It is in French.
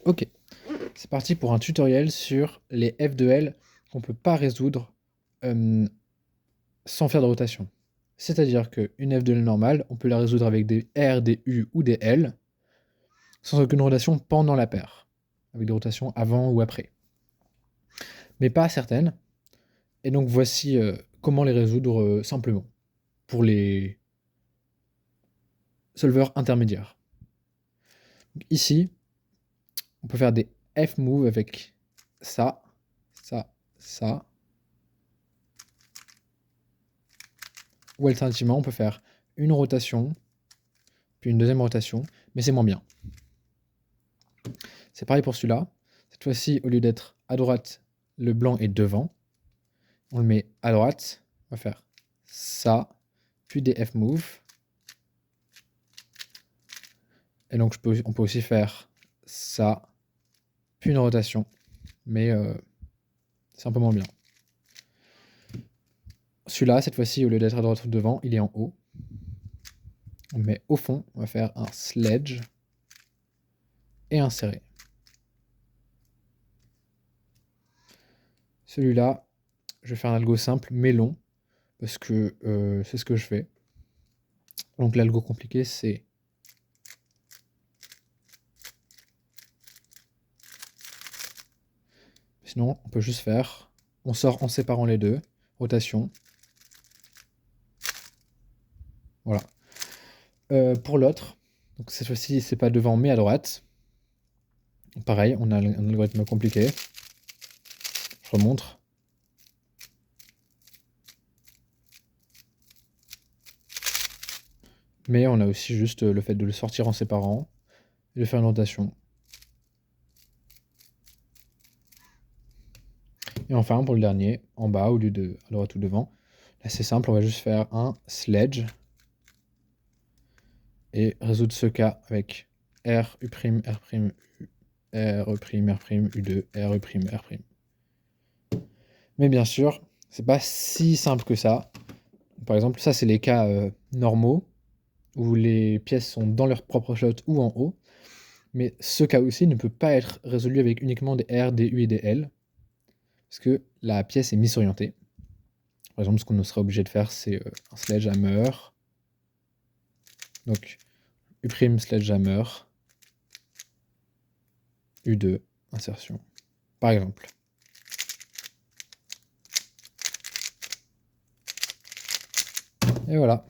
Ok, c'est parti pour un tutoriel sur les f de L qu'on ne peut pas résoudre euh, sans faire de rotation. C'est-à-dire qu'une f de L normale, on peut la résoudre avec des R, des U ou des L, sans aucune rotation pendant la paire, avec des rotations avant ou après. Mais pas certaines, et donc voici comment les résoudre simplement, pour les solveurs intermédiaires. Donc ici, on peut faire des f move avec ça, ça, ça. Ou alternativement, on peut faire une rotation, puis une deuxième rotation, mais c'est moins bien. C'est pareil pour celui-là. Cette fois-ci, au lieu d'être à droite, le blanc est devant. On le met à droite. On va faire ça, puis des F-move. Et donc, on peut aussi faire ça, puis une rotation. Mais c'est un peu moins bien. Celui-là, cette fois-ci, au lieu d'être à droite ou devant, il est en haut. On le met au fond. On va faire un sledge et un serré. Celui-là, je vais faire un algo simple mais long, parce que c'est ce que je fais. Donc l'algo compliqué, c'est sinon, on peut juste faire, on sort en séparant les deux, rotation. Voilà. Pour l'autre, donc cette fois-ci, c'est pas devant mais à droite. Pareil, on a un algorithme compliqué. Je remontre. Mais on a aussi juste le fait de le sortir en séparant et de faire une rotation. Et enfin, pour le dernier, en bas, au lieu de à droite ou devant, là c'est simple, on va juste faire un sledge et résoudre ce cas avec R, U', R', U, R, E', R', U2, R, E', R'. Mais bien sûr, c'est pas si simple que ça. Par exemple, ça c'est les cas normaux, où les pièces sont dans leur propre slot ou en haut. Mais ce cas aussi ne peut pas être résolu avec uniquement des R, des U et des L, parce que la pièce est misorientée. Par exemple, ce qu'on serait obligé de faire, c'est un sledgehammer. Donc, U' sledgehammer, U2, insertion. Par exemple. Et voilà.